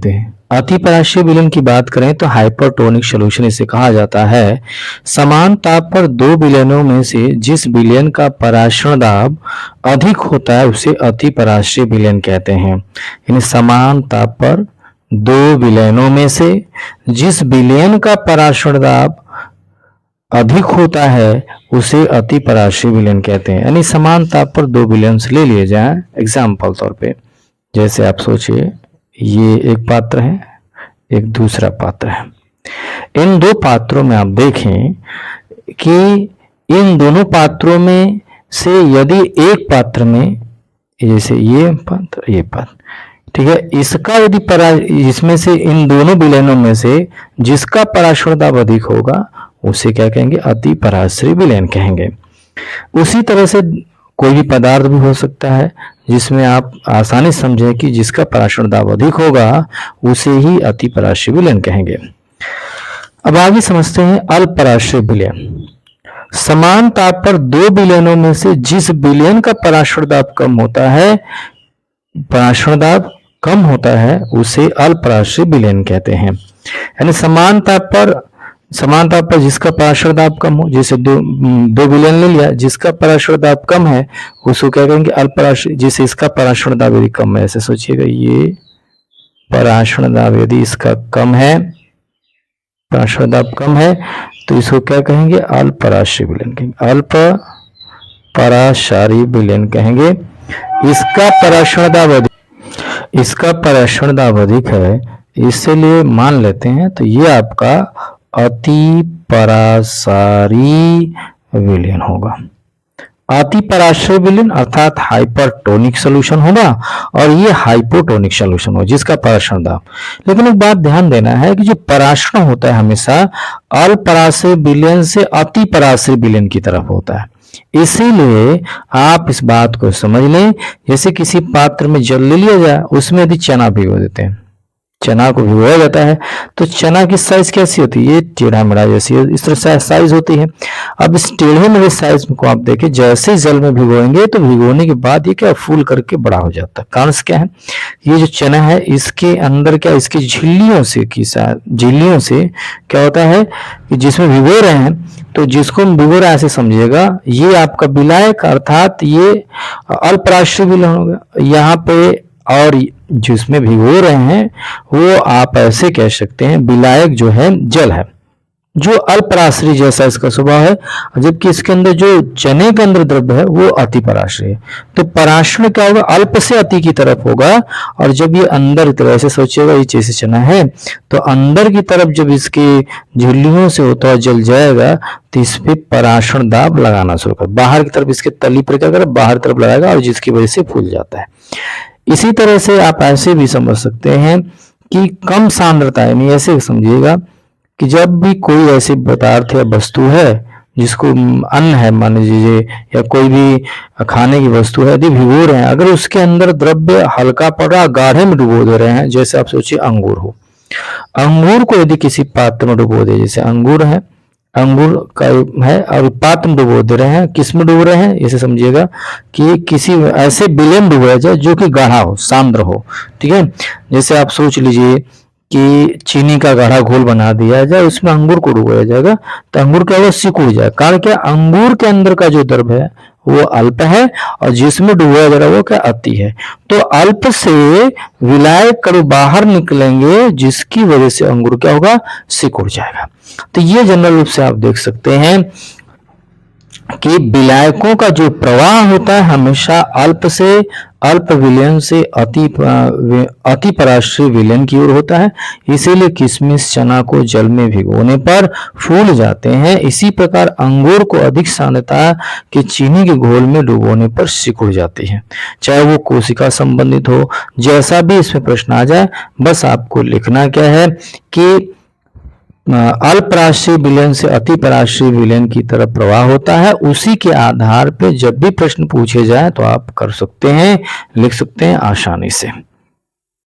कहते हैं। अति पराश्रय विलयन की बात करें तो हाइपरटोनिक सॉल्यूशन इसे कहा जाता है। समान ताप पर दो विलयनों में से जिस विलयन का पराशरण दाब अधिक होता है उसे अति पराश्रय विलयन कहते हैं। यानी समान ताप पर दो विलयनों में से जिस विलयन का पराशरण दाब अधिक होता है उसे अति पराश्रय विलयन कहते हैं। यानी समान ताप पर दो विलयन ले लिए जाएं एग्जाम्पल तौर पे, जैसे आप सोचिए ये एक पात्र है, एक दूसरा पात्र है। इन दो पात्रों में आप देखें कि इन दोनों पात्रों में से यदि एक पात्र में, जैसे ये पात्र ये पात्र, ठीक है, इसका यदि इसमें से इन दोनों विलयनों में से जिसका पराशरण दाब अधिक होगा उसे क्या कहेंगे? अति पराश्रय विलयन कहेंगे। उसी तरह से कोई भी पदार्थ भी हो सकता है जिसमें आप आसानी समझें कि जिसका पराशरण दाब अधिक होगा उसे ही अति पराश्रय विलयन कहेंगे। अब आगे समझते हैं अल्प पराश्रय विलयन। समान ताप पर दो विलयनों में से जिस विलयन का पराशरण दाब कम होता है उसे अल्प पराश्रय विलयन कहते हैं। यानी समान ताप पर जिसका पराशरण दाब कम हो, जैसे दो विलयन ले लिया, जिसका पराशरण दाब कम है उसको क्या कहेंगे? अल्प पराश्रय। जैसे इसका पराशरण दाब यदि कम है, ऐसे सोचिएगा ये पराशरण दाब यदि इसका कम है, पराशरण दाब कम है तो इसको क्या कहेंगे? अल्प पराश्रय विलयन कहेंगे। अल्प पराश्रय विलयन कहेंगे। इसका पराशरण दाब अधिक है, इसलिए मान लेते हैं तो ये आपका अति पराश्रय विलयन होगा। अति पराश्रय विलयन अर्थात हाइपरटोनिक सॉल्यूशन होगा और ये हाइपोटोनिक सॉल्यूशन होगा जिसका पराशरण दाब। लेकिन एक बात ध्यान देना है कि जो पराशरण होता है हमेशा अल्प पराश्रय विलयन से अति पराश्रय विलयन की तरफ होता है। इसीलिए आप इस बात को समझ लें, जैसे किसी पात्र में जल ले लिया जाए, उसमें यदि चना भिगो देते हैं, चना को भिगोया जाता है तो चना की साइज कैसी होती है? ये टेढ़ा मेढ़ा जैसी है, इस तरह से साइज होती है। अब इस टेढ़े मेढ़े साइज को आप देखें, जैसे जल में भिगोएंगे तो भिगोने के बाद ये क्या फूल करके बड़ा हो जाता है। कारण क्या है? ये जो चना है इसके अंदर क्या, इसकी झिल्लियों से क्या होता है कि जिसमें भिगो रहे हैं, तो जिसको हम भिगो रहे हैं ऐसे समझिएगा ये आपका विलायक अर्थात ये अल्प पराश्रय विलयन होगा यहाँ पे, और जिसमें भिगो रहे हैं वो आप ऐसे कह सकते हैं विलायक जो है जल है, जो अल्प पराश्रय जैसा इसका स्वभाव है, जबकि इसके अंदर जो चने के अंदर द्रव्य है वो अति पराश्रय है। तो पराश्रय क्या होगा? अल्प से अति की तरफ होगा। और जब ये अंदर की तरफ, ऐसे सोचिएगा ये जैसे चना है तो अंदर की तरफ जब इसकी झिल्लियों से होता हुआ जल जाएगा तो इस पे पराशरण दाब लगाना शुरू कर, बाहर की तरफ इसके तली पर क्या करे? बाहर की तरफ लगाएगा और जिसकी वजह से फूल जाता है। इसी तरह से आप ऐसे भी समझ सकते हैं कि कम सांद्रता, यानी ऐसे समझिएगा कि जब भी कोई ऐसी पदार्थ या वस्तु है जिसको अन्न है मान लीजिए या कोई भी खाने की वस्तु है, यदि भिगो रहे हैं, अगर उसके अंदर द्रव्य हल्का पड़ रहा गाढ़े में डुबो दे रहे हैं, जैसे आप सोचिए अंगूर हो, अंगूर को यदि किसी पात्र में डुबो दे, जैसे अंगूर है, अंगूर का है और पात्र में डुबो दे रहे हैं, किस में डुबो रहे हैं? ऐसे समझिएगा कि किसी ऐसे विलयन डुबोया जाए जो कि गाढ़ा हो, सांद्र हो, ठीक है। जैसे आप सोच लीजिए कि चीनी का गाढ़ा घोल बना दिया जाए, उसमें अंगूर को डुबोया जाएगा तो अंगूर क्या होगा? सिकुड़ जाए। कारण क्या? अंगूर के अंदर का जो द्रव्य है वो अल्प है और जिसमें डुबोया जा रहा है वो क्या? अति है। तो अल्प से विलायक कण बाहर निकलेंगे जिसकी वजह से अंगूर क्या होगा? सिकुड़ जाएगा। तो ये जनरल रूप से आप देख सकते हैं कि विलायकों का जो प्रवाह होता है हमेशा अल्प विलयन से अति पराश्रय विलयन की ओर होता है। इसीलिए किशमिश चना को जल में भिगोने पर फूल जाते हैं। इसी प्रकार अंगूर को अधिक सांद्रता के चीनी के घोल में डुबोने पर सिकुड़ जाती है। चाहे वो कोशिका संबंधित हो, जैसा भी इसमें प्रश्न आ जाए, बस आपको लिखना क्या है कि अल्प पराश्रय विलयन से अति पराश्रय विलयन की तरफ प्रवाह होता है। उसी के आधार पे जब भी प्रश्न पूछे जाए तो आप कर सकते हैं, लिख सकते हैं आसानी से।